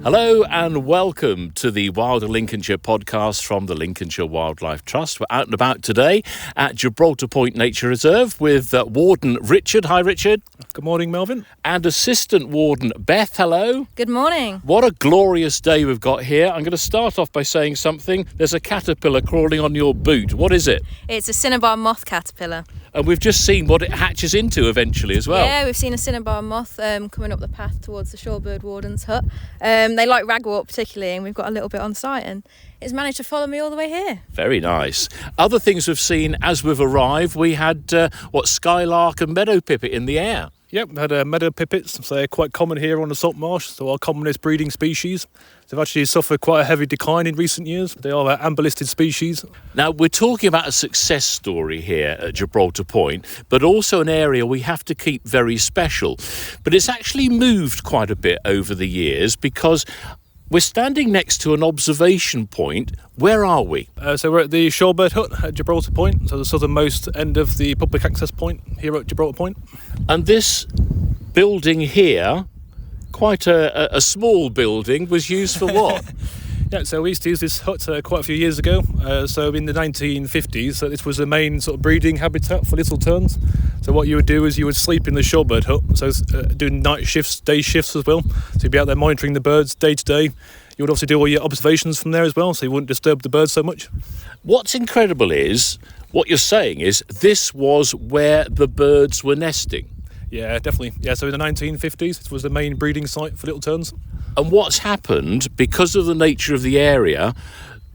Hello and welcome to the Wilder Lincolnshire podcast from the Lincolnshire Wildlife Trust. We're out and about today at Gibraltar Point Nature Reserve with Warden Richard. Hi, Richard. Good morning, Melvyn. And Assistant Warden Beth. Hello. Good morning. What a glorious day we've got here. I'm going to start off by saying something. There's a caterpillar crawling on your boot. What is it? It's a cinnabar moth caterpillar. And we've just seen what it hatches into eventually as well. Yeah, we've seen a cinnabar moth coming up the path towards the shorebird warden's hut. They like ragwort particularly, and we've got a little bit on site, and it's managed to follow me all the way here. Very nice. Other things we've seen as we've arrived, we had skylark and meadow pipit in the air. Yep, we had meadow pipits. So they're quite common here on the salt marsh, so our commonest breeding species. They've actually suffered quite a heavy decline in recent years. They are amber-listed species. Now, we're talking about a success story here at Gibraltar Point, but also an area we have to keep very special. But it's actually moved quite a bit over the years because we're standing next to an observation point. Where are we? So we're at the shorebird hut at Gibraltar Point, so the southernmost end of the public access point here at Gibraltar Point. And this building here, quite a small building, was used for what? Yeah, so we used to use this hut quite a few years ago. So in the 1950s, this was the main sort of breeding habitat for little terns. So what you would do is you would sleep in the shorebird hut, so doing night shifts, day shifts as well. So you'd be out there monitoring the birds day to day. You would also do all your observations from there as well, so you wouldn't disturb the birds so much. What's incredible is, what you're saying is, this was where the birds were nesting. Yeah, definitely. Yeah, so in the 1950s, it was the main breeding site for little terns. And what's happened, because of the nature of the area,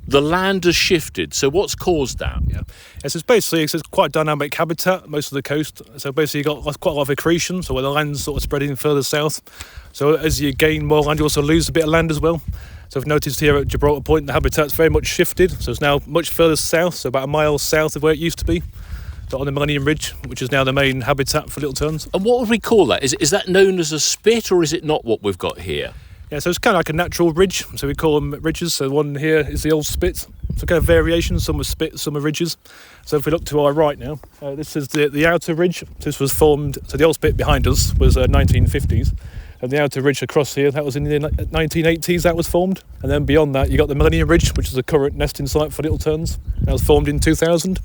the land has shifted. So what's caused that? Yeah, so it's quite dynamic habitat, most of the coast. So basically you've got quite a lot of accretion, so where the land's sort of spreading further south. So as you gain more land, you also lose a bit of land as well. So I've noticed here at Gibraltar Point, the habitat's very much shifted. So it's now much further south, so about a mile south of where it used to be. So on the Millennium Ridge, which is now the main habitat for little terns. And what would we call that? Is that known as a spit, or is it not what we've got here? Yeah, so it's kind of like a natural ridge, so we call them ridges. So the one here is the old spit. So kind of variations, some are spit, some are ridges. So if we look to our right now, this is the outer ridge. This was formed, so the old spit behind us was 1950s. And the outer ridge across here, that was in the 1980s that was formed. And then beyond that, you got the Millennium Ridge, which is the current nesting site for little terns. That was formed in 2000.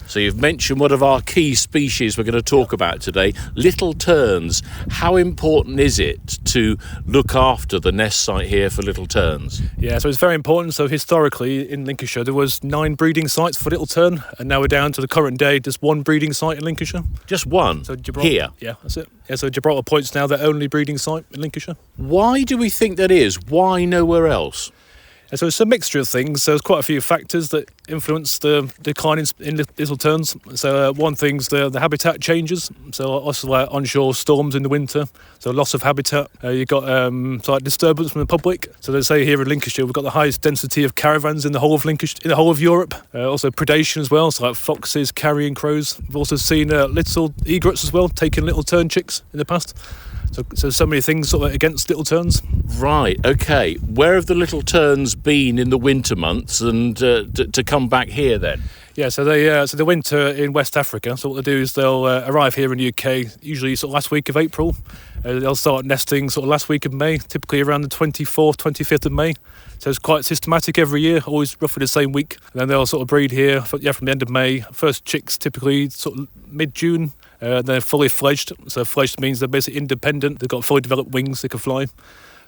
So you've mentioned one of our key species we're going to talk about today, little terns. How important is it to look after the nest site here for little terns? Yeah, so it's very important. So historically in Lincolnshire there was 9 breeding sites for little tern, and now we're down to the current day just 1 breeding site in Lincolnshire. Just one? So Gibraltar, here? Yeah, that's it. Yeah, so Gibraltar Point's now the only breeding site in Lincolnshire. Why do we think that is? Why nowhere else? So it's a mixture of things. So there's quite a few factors that influence the decline in little terns. So one thing's the habitat changes. So also like onshore storms in the winter. So loss of habitat. You've got disturbance from the public. So they say here in Lincolnshire we've got the highest density of caravans in the whole of Lincolnshire, in the whole of Europe. Also predation as well. So like foxes, carrion crows. We've also seen little egrets as well, taking little tern chicks in the past. So many things sort of against little terns. Right, okay. Where have the little terns been in the winter months, and to come back here then? Yeah, so they winter in West Africa. So what they do is they'll arrive here in the UK, usually sort of last week of April. They'll start nesting sort of last week of May, typically around the 24th, 25th of May. So it's quite systematic every year, always roughly the same week. And then they'll sort of breed here from the end of May. First chicks typically sort of mid-June. They're fully fledged. So fledged means they're basically independent. They've got fully developed wings, they can fly.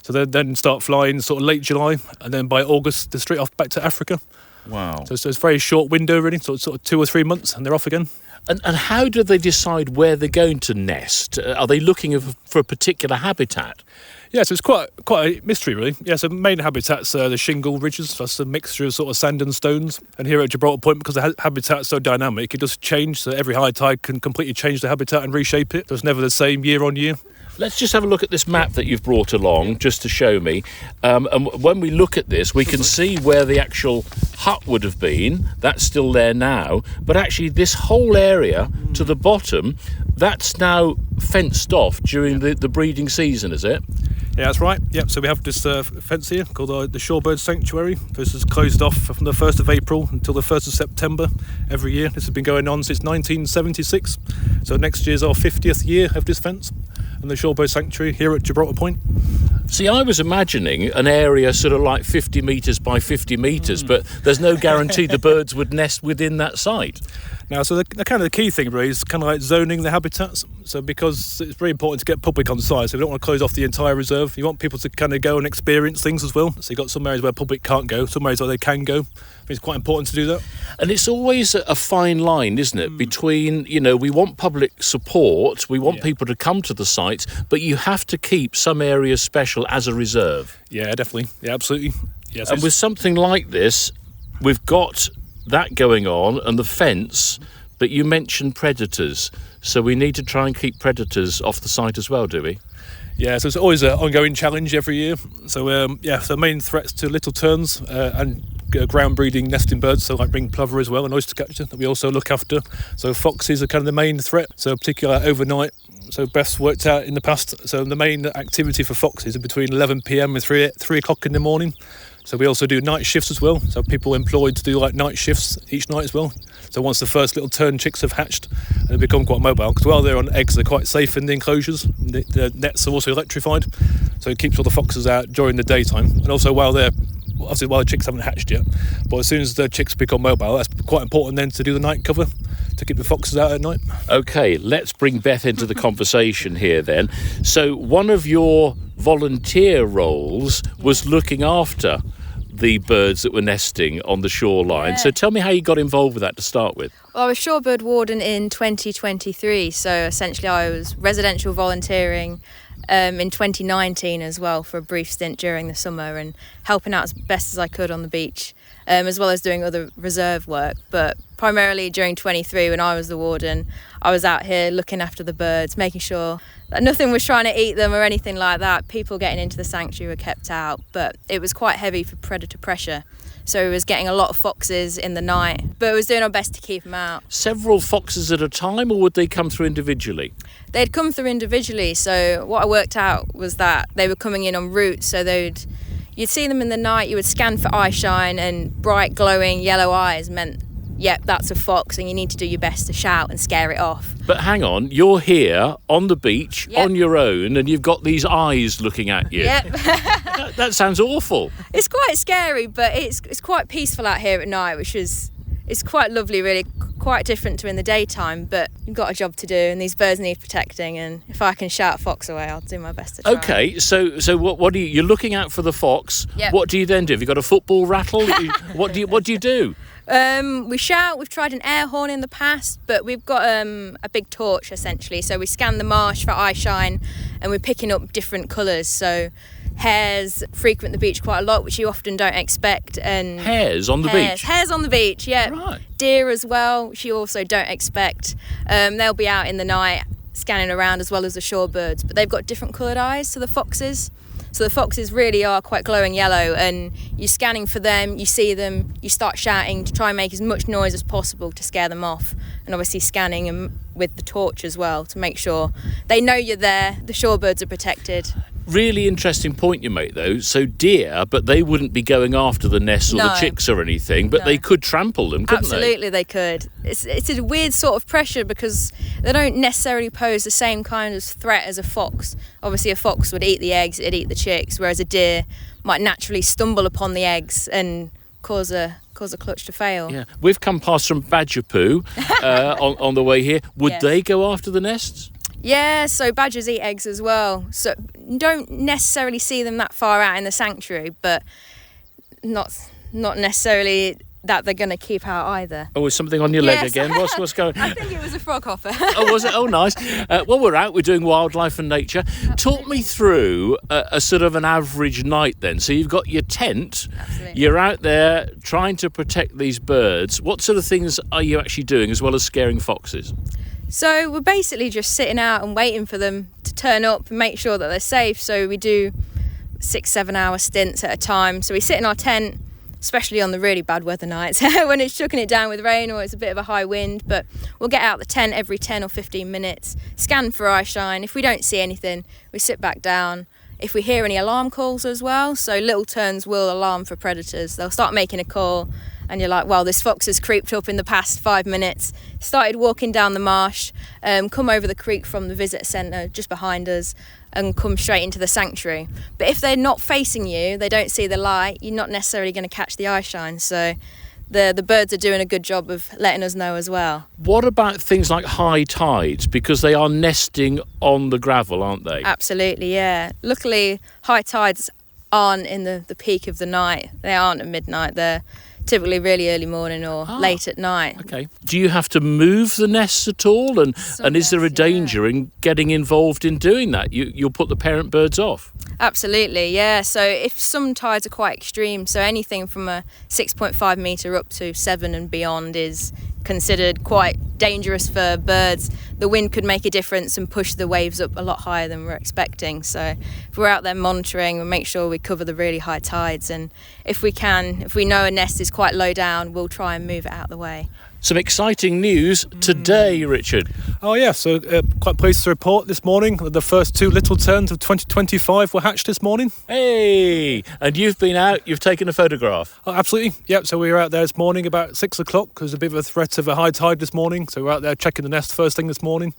So they then start flying sort of late July, and then by August they're straight off back to Africa. Wow. So it's a very short window really, so it's sort of 2 or 3 months and they're off again. And how do they decide where they're going to nest? Are they looking for a particular habitat? Yeah, so it's quite a mystery, really. Yeah, so main habitat's the shingle ridges. That's a mixture of sort of sand and stones. And here at Gibraltar Point, because the habitat's so dynamic, it does change. So every high tide can completely change the habitat and reshape it. So it's never the same year on year. Let's just have a look at this map that you've brought along, just to show me. And when we look at this, we can see where the actual hut would have been. That's still there now. But actually, this whole area to the bottom, that's now fenced off during the breeding season, is it? Yeah, that's right. Yep. So we have this fence here called the Shorebird Sanctuary. This is closed off from the 1st of April until the 1st of September every year. This has been going on since 1976. So next year's our 50th year of this fence and the Shorebird Sanctuary here at Gibraltar Point. See, I was imagining an area sort of like 50 metres by 50 metres, but there's no guarantee the birds would nest within that site. Now, so the kind of the key thing really is kind of like zoning the habitats. So because it's very important to get public on site, so we don't want to close off the entire reserve. You want people to kind of go and experience things as well. So you've got some areas where public can't go, some areas where they can go. I think it's quite important to do that. And it's always a fine line, isn't it, between, we want public support, we want people to come to the sites, but you have to keep some areas special as a reserve. Yeah, definitely. Yeah, absolutely. Yes. And with something like this, we've got that going on and the fence, but you mentioned predators, so we need to try and keep predators off the site as well, do we? Yeah, so it's always an ongoing challenge every year. So so main threats to little terns and ground breeding nesting birds, so like ring plover as well, and oystercatcher that we also look after. So foxes are kind of the main threat, so particularly overnight. So Beth's worked out in the past, so the main activity for foxes are between 11 p.m. and 3 o'clock in the morning. So we also do night shifts as well, so people employed to do like night shifts each night as well. So once the first little tern chicks have hatched, they become quite mobile, because while they're on eggs they're quite safe in the enclosures. The nets are also electrified, so it keeps all the foxes out during the daytime, and also while the chicks haven't hatched yet. But as soon as the chicks become mobile, that's quite important then to do the night cover to keep the foxes out at night. Okay, let's bring Beth into the conversation here then. So one of your volunteer roles was looking after the birds that were nesting on the shoreline. So tell me how you got involved with that to start with. Well, I was shorebird warden in 2023, so essentially I was residential volunteering in 2019 as well for a brief stint during the summer and helping out as best as I could on the beach, as well as doing other reserve work. But primarily during 23, when I was the warden, I was out here looking after the birds, making sure that nothing was trying to eat them or anything like that. People getting into the sanctuary were kept out, but it was quite heavy for predator pressure. So we was getting a lot of foxes in the night, but we was doing our best to keep them out. Several foxes at a time, or would they come through individually? They'd come through individually, so what I worked out was that they were coming in en route, so you'd see them in the night, you would scan for eye shine, and bright glowing yellow eyes meant, yep, that's a fox, and you need to do your best to shout and scare it off. But hang on, you're here on the beach on your own, and you've got these eyes looking at you. Yep. That sounds awful. It's quite scary, but it's quite peaceful out here at night, which is quite lovely, really. Quite different to in the daytime, but you've got a job to do, and these birds need protecting, and if I can shout fox away, I'll do my best to try. Okay, so what do you're looking out for the fox? Yep. What do you then do? Have you got a football rattle? What do you do? We shout. We've tried an air horn in the past, but we've got a big torch essentially, so we scan the marsh for eye shine, and we're picking up different colours. So hares frequent the beach quite a lot, which you often don't expect. And hares on the beach? Hares on the beach, yeah. Right. Deer as well, which you also don't expect. They'll be out in the night scanning around, as well as the shorebirds, but they've got different coloured eyes to the foxes. So the foxes really are quite glowing yellow, and you're scanning for them, you see them, you start shouting to try and make as much noise as possible to scare them off, and obviously scanning them with the torch as well to make sure they know you're there, the shorebirds are protected. Really interesting point you make, though. So deer, but they wouldn't be going after the nests or the chicks or anything, but they could trample them, couldn't they? Absolutely, they could. It's a weird sort of pressure because they don't necessarily pose the same kind of threat as a fox. Obviously, a fox would eat the eggs, it'd eat the chicks, whereas a deer might naturally stumble upon the eggs and cause a clutch to fail. Yeah, we've come past some badger poo on the way here. Would they go after the nests? Yeah, so badgers eat eggs as well. So don't necessarily see them that far out in the sanctuary, but not necessarily that they're going to keep out either. Oh, is something on your leg again? What's going on? I think it was a frog hopper. Oh, was it? Oh, nice. Well, we're out. We're doing wildlife and nature. Absolutely. Talk me through a sort of an average night then. So you've got your tent. Absolutely. You're out there trying to protect these birds. What sort of things are you actually doing, as well as scaring foxes? So we're basically just sitting out and waiting for them to turn up and make sure that they're safe. So we do 6-7 hour stints at a time. So we sit in our tent, especially on the really bad weather nights when it's chucking it down with rain or it's a bit of a high wind, but we'll get out the tent every 10 or 15 minutes, scan for eye shine. If we don't see anything, we sit back down. If we hear any alarm calls as well, so little terns will alarm for predators. They'll start making a call, and you're like, well, this fox has creeped up in the past 5 minutes, started walking down the marsh, come over the creek from the visitor centre just behind us, and come straight into the sanctuary. But if they're not facing you, they don't see the light, you're not necessarily going to catch the eye shine. So the birds are doing a good job of letting us know as well. What about things like high tides? Because they are nesting on the gravel, aren't they? Absolutely, yeah. Luckily, high tides aren't in the peak of the night. They aren't at midnight. They're typically really early morning or late at night. Okay. Do you have to move the nests at all? And is there a danger in getting involved in doing that? You'll put the parent birds off. Absolutely, yeah. So if some tides are quite extreme, so anything from a 6.5 metre up to 7 and beyond is considered quite dangerous for birds. The wind could make a difference and push the waves up a lot higher than we're expecting. So if we're out there monitoring, we'll make sure we cover the really high tides, and if we know a nest is quite low down, we'll try and move it out of the way. Some exciting news today, Richard. Oh yeah, so quite pleased to report this morning that the first 2 little terns of 2025 were hatched this morning. Hey, and you've been out, you've taken a photograph. Oh, absolutely, yep. So we were out there this morning about 6 o'clock because there's a bit of a threat of a high tide this morning. So we're out there checking the nest first thing this morning.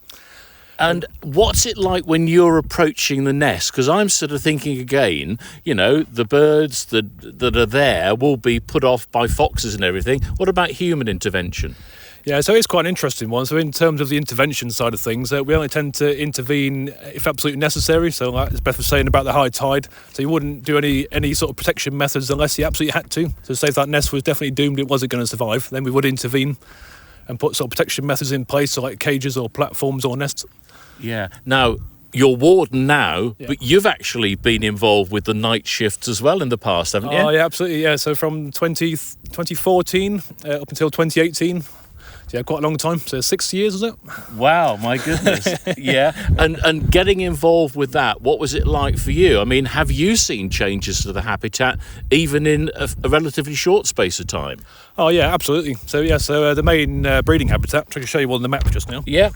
And what's it like when you're approaching the nest? Because I'm sort of thinking again, the birds that are there will be put off by foxes and everything. What about human intervention? Yeah, so it's quite an interesting one. So in terms of the intervention side of things, we only tend to intervene if absolutely necessary. So like as Beth was saying about the high tide, so you wouldn't do any sort of protection methods unless you absolutely had to. So say if that nest was definitely doomed, it wasn't going to survive, then we would intervene and put sort of protection methods in place, so like cages or platforms or nests. Yeah. Now, you're warden now, but you've actually been involved with the night shifts as well in the past, haven't you? Oh, yeah, absolutely, yeah. So from 2014 up until 2018, yeah, quite a long time. So 6 years, is it? Wow, my goodness. Yeah. And getting involved with that, what was it like for you? I mean, have you seen changes to the habitat even in a relatively short space of time? Oh, yeah, absolutely. So, the main breeding habitat, I'm trying to show you on the map just now. Yeah.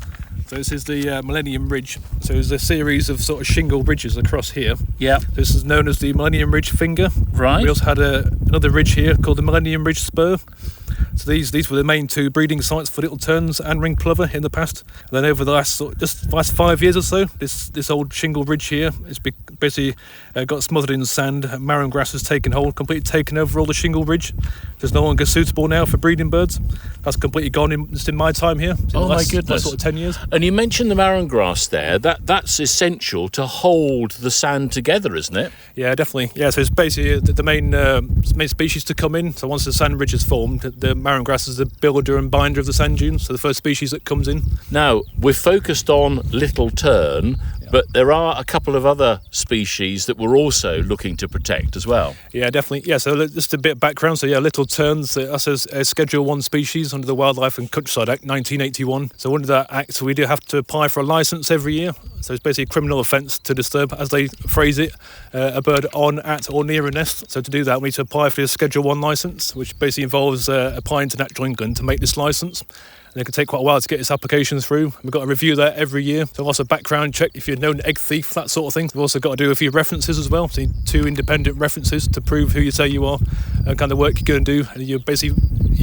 So this is the Millennium Ridge. So there's a series of sort of shingle ridges across here. Yeah. This is known as the Millennium Ridge Finger. Right. We also had another ridge here called the Millennium Ridge Spur. So these were the main 2 breeding sites for little terns and ring plover in the past. And then over the last 5 years or so, this old shingle ridge here is basically got smothered in sand. Marrow grass has taken hold, completely taken over all the shingle ridge. It's no longer suitable now for breeding birds. That's completely gone just in my time here. Oh my goodness! Last sort of 10 years. And you mentioned the marrow grass there. That's essential to hold the sand together, isn't it? Yeah, definitely. Yeah, so it's basically the main species to come in. So once the sand ridge is formed, the marrow grass is the builder and binder of the sand dunes. So the first species that comes in. Now we're focused on little tern, but there are a couple of other species that we're also looking to protect as well. Yeah, definitely. Yeah, so just a bit of background. So yeah, little terns, that's a Schedule 1 species under the Wildlife and Countryside Act 1981. So under that act, we do have to apply for a licence every year. So it's basically a criminal offence to disturb, as they phrase it, a bird on, at or near a nest. So to do that, we need to apply for a Schedule 1 licence, which basically involves applying to Natural England to make this licence. And it can take quite a while to get this application through. We've got to review that every year. So also background check if you're a known egg thief, that sort of thing. We've also got to do a few references as well. So 2 independent references to prove who you say you are and kind of work you're going to do. And you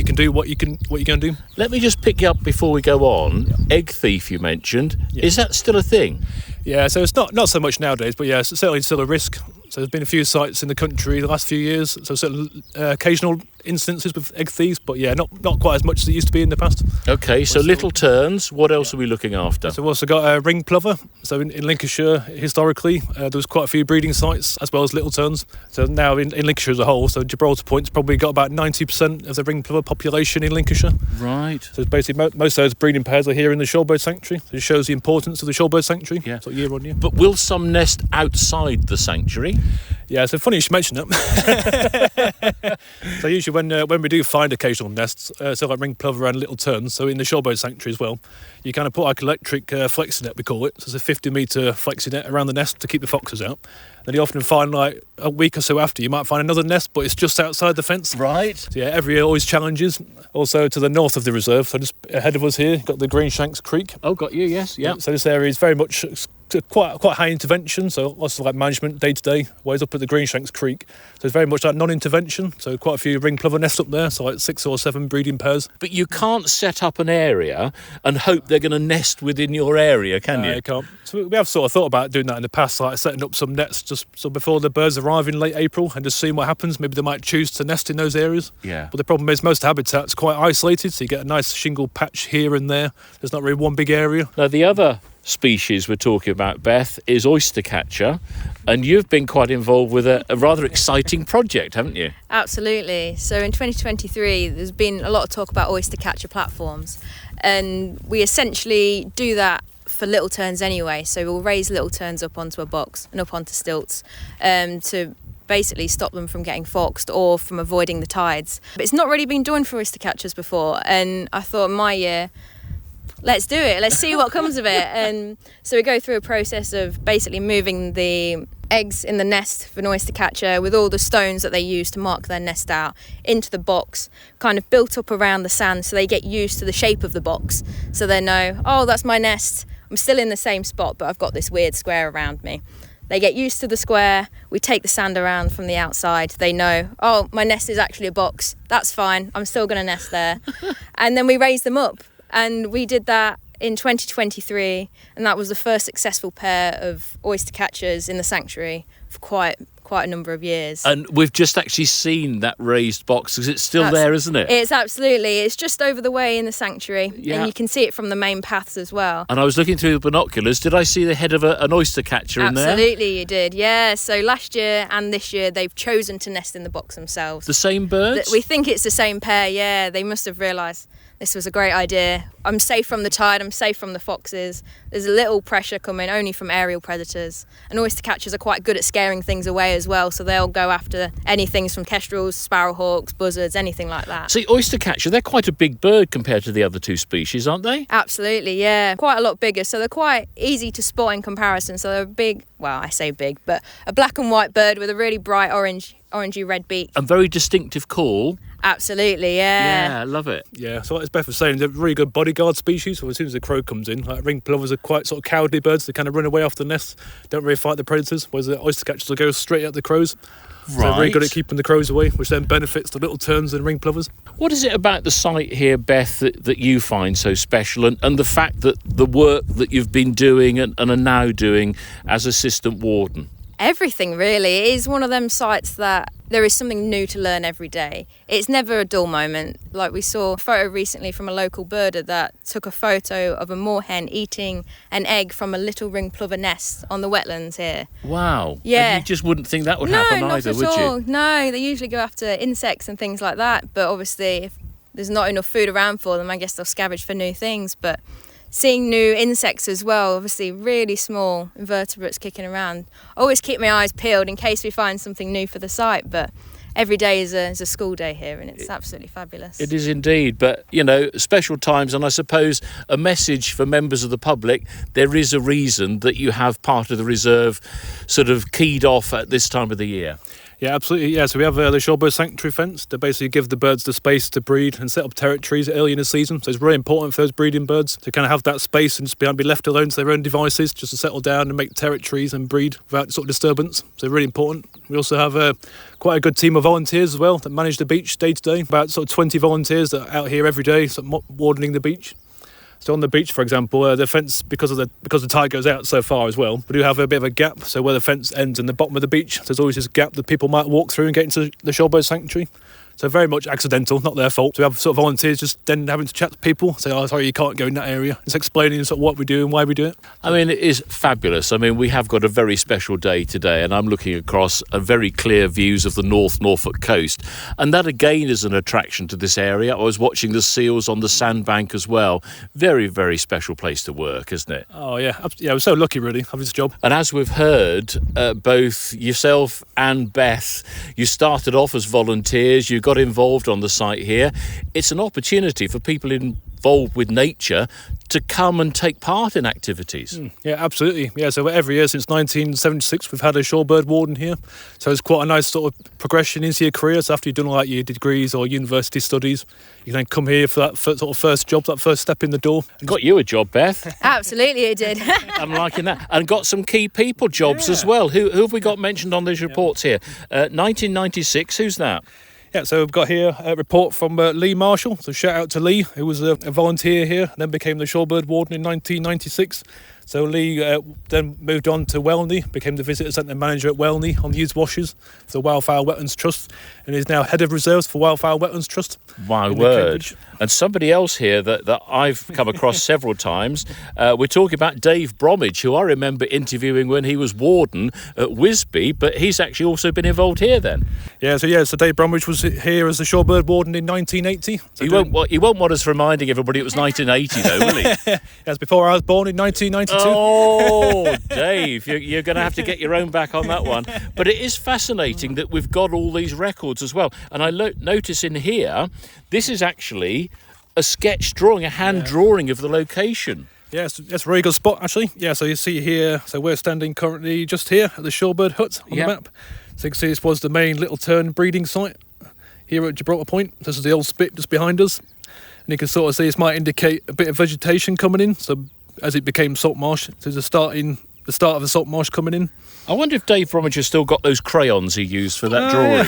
can do what you're going to do. Let me just pick you up before we go on. Yeah. Egg thief you mentioned. Yeah. Is that still a thing? Yeah, so it's not so much nowadays, but yeah, it's certainly still a risk. So there's been a few sites in the country the last few years, so certain occasional instances with egg thieves, but yeah, not quite as much as it used to be in the past. Okay, so little terns, what else are we looking after? So we've also got a ring plover. So in Lincolnshire, historically, there was quite a few breeding sites, as well as little terns. So now in Lincolnshire as a whole, so Gibraltar Point's probably got about 90% of the ring plover population in Lincolnshire. Right. So it's basically most of those breeding pairs are here in the shorebird sanctuary. So it shows the importance of the shorebird sanctuary, sort of year on year. But will some nest outside the sanctuary? Yeah, so funny you should mention it. So usually when we do find occasional nests, so like ring plover and little terns, so in the shorebird sanctuary as well, you kind of put like electric flexi net, we call it. So it's a 50-metre flexi net around the nest to keep the foxes out. Then you often find like a week or so after, you might find another nest, but it's just outside the fence. Right. So yeah, every year always challenges. Also to the north of the reserve, so just ahead of us here, you've got the Greenshanks Creek. Oh, got you, yes, yeah. So this area is very much quite high intervention, so lots of like management day to day, whereas up at the Greenshanks Creek, so it's very much like non-intervention, so quite a few ring plover nests up there, so like 6 or 7 breeding pairs. But you can't set up an area and hope they're going to nest within your area, can you? You can't. So we have sort of thought about doing that in the past, like setting up some nets just so before the birds arrive in late April and just seeing what happens. Maybe they might choose to nest in those areas. Yeah. But the problem is most habitats quite isolated, so you get a nice shingle patch here and there. There's not really one big area. Now, the other species we're talking about, Beth, is oyster catcher, and you've been quite involved with a rather exciting project, haven't you? Absolutely. So in 2023 there's been a lot of talk about oyster catcher platforms, and we essentially do that for little terns anyway. So we'll raise little terns up onto a box and up onto stilts to basically stop them from getting foxed or from avoiding the tides. But it's not really been done for oyster catchers before, and I thought in my year, let's do it, let's see what comes of it. And so we go through a process of basically moving the eggs in the nest for an oyster catcher with all the stones that they use to mark their nest out into the box, kind of built up around the sand, so they get used to the shape of the box, so they know, oh, that's my nest, I'm still in the same spot but I've got this weird square around me. They get used to the square, we take the sand around from the outside, they know, oh, my nest is actually a box, that's fine, I'm still going to nest there. And then we raise them up. And we did that in 2023, and that was the first successful pair of oyster catchers in the sanctuary for quite a number of years. And we've just actually seen that raised box, because it's still there, isn't it? It's just over the way in the sanctuary, Yeah. and you can see it from the main paths as well. And I was looking through the binoculars. Did I see the head of an oyster catcher in there? Absolutely, you did, yeah. So last year and this year, they've chosen to nest in the box themselves. The same birds? We think it's the same pair, yeah. They must have realised this was a great idea. I'm safe from the tide, I'm safe from the foxes. There's a little pressure coming only from aerial predators. And oyster catchers are quite good at scaring things away as well, so they'll go after anything from kestrels, sparrowhawks, buzzards, anything like that. See, oyster catcher, they're quite a big bird compared to the other two species, aren't they? Absolutely, yeah. Quite a lot bigger, so they're quite easy to spot in comparison. So they're big, well, I say big, but a black and white bird with a really bright orangey red beak. And very distinctive call. Absolutely, yeah. Yeah, I love it. Yeah, so as Beth was saying, they're really good bodyguard species. So as soon as the crow comes in, like ring plovers are quite sort of cowardly birds. They kind of run away off the nest, don't really fight the predators, whereas the oyster catchers will go straight at the crows. So they're really good at keeping the crows away, which then benefits the little terns and ring plovers. What is it about the site here, Beth, that you find so special, and the fact that the work that you've been doing and are now doing as Assistant Warden? Everything, really. It is one of them sites that there is something new to learn every day. It's never a dull moment. Like we saw a photo recently from a local birder that took a photo of a moorhen eating an egg from a little ring plover nest on the wetlands here. Wow. Yeah. And you just wouldn't think that would happen either, would not at all. you? No, they usually go after insects and things like that. But obviously, if there's not enough food around for them, I guess they'll scavenge for new things. But seeing new insects as well, obviously really small invertebrates kicking around. I always keep my eyes peeled in case we find something new for the site, but every day is a school day here, and it's absolutely fabulous. It is indeed, but, you know, special times, and I suppose a message for members of the public, there is a reason that you have part of the reserve sort of keyed off at this time of the year. Yeah, absolutely. Yeah, so we have the shorebird sanctuary fence to basically give the birds the space to breed and set up territories early in the season. So it's really important for those breeding birds to kind of have that space and just be left alone to their own devices, just to settle down and make territories and breed without sort of disturbance. So really important. We also have quite a good team of volunteers as well that manage the beach day to day. About sort of 20 volunteers that are out here every day, sort of wardening the beach. So on the beach, for example, the fence, because the tide goes out so far as well, we do have a bit of a gap. So where the fence ends in the bottom of the beach, there's always this gap that people might walk through and get into the shorebird sanctuary. So very much accidental, not their fault. So we have sort of volunteers just then having to chat to people, say, oh, sorry, you can't go in that area. Just explaining sort of what we do and why we do it. I mean, it is fabulous. I mean, we have got a very special day today, and I'm looking across a very clear views of the Norfolk coast. And that, again, is an attraction to this area. I was watching the seals on the sandbank as well. Very, very special place to work, isn't it? Oh, yeah. Yeah, I was so lucky, really, having this job. And as we've heard, both yourself and Beth, you started off as volunteers, you got involved on the site here. It's an opportunity for people involved with nature to come and take part in activities. Yeah, absolutely. Yeah, so every year since 1976, we've had a shorebird warden here. So it's quite a nice sort of progression into your career. So after you've done like your degrees or university studies, you can then come here for that sort of first job, that first step in the door. Got you a job, Beth. Absolutely, it did. I'm liking that. And got some key people jobs as well. Who have we got mentioned on these reports here? 1996, who's that? Yeah, so we've got here a report from Lee Marshall. So shout out to Lee, who was a volunteer here, then became the shorebird warden in 1996. So Lee then moved on to Welney, became the visitor centre manager at Welney on the Used Washes for the Wildfowl Wetlands Trust, and is now head of reserves for Wildfowl Wetlands Trust. My word. And somebody else here that I've come across several times, we're talking about Dave Bromwich, who I remember interviewing when he was warden at Wisby, but he's actually also been involved here then. So Dave Bromwich was here as the shorebird warden in 1980. So he won't want us reminding everybody it was 1980 though, will he? That's before I was born in 1992. Oh, Dave, you're going to have to get your own back on that one. But it is fascinating that we've got all these records as well. And I notice in here, this is actually a sketch drawing, a hand drawing of the location. Yes, that's a very good spot, actually. Yeah, so you see here, so we're standing currently just here at the shorebird hut on the map. So you can see this was the main little tern breeding site here at Gibraltar Point. This is the old spit just behind us. And you can sort of see this might indicate a bit of vegetation coming in. So as it became salt marsh, so the start of the salt marsh coming in. I wonder if Dave Bromwich has still got those crayons he used for that drawing.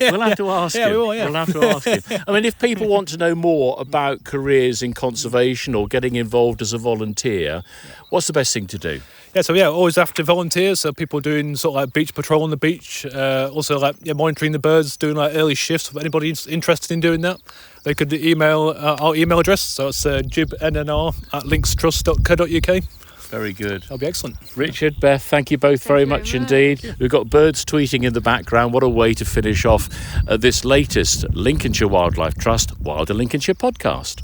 Yeah. We'll have to ask him. We will, yeah. We'll have to ask him. I mean, if people want to know more about careers in conservation or getting involved as a volunteer, what's the best thing to do? Always after volunteers, so people doing sort of like beach patrol on the beach, also like monitoring the birds, doing like early shifts. If anybody's interested in doing that, they could email our email address, so it's gibnr@linkstrust.co.uk. Very good. That'll be excellent. Richard, Beth, thank you both very much indeed. We've got birds tweeting in the background. What a way to finish off this latest Lincolnshire Wildlife Trust Wilder Lincolnshire podcast.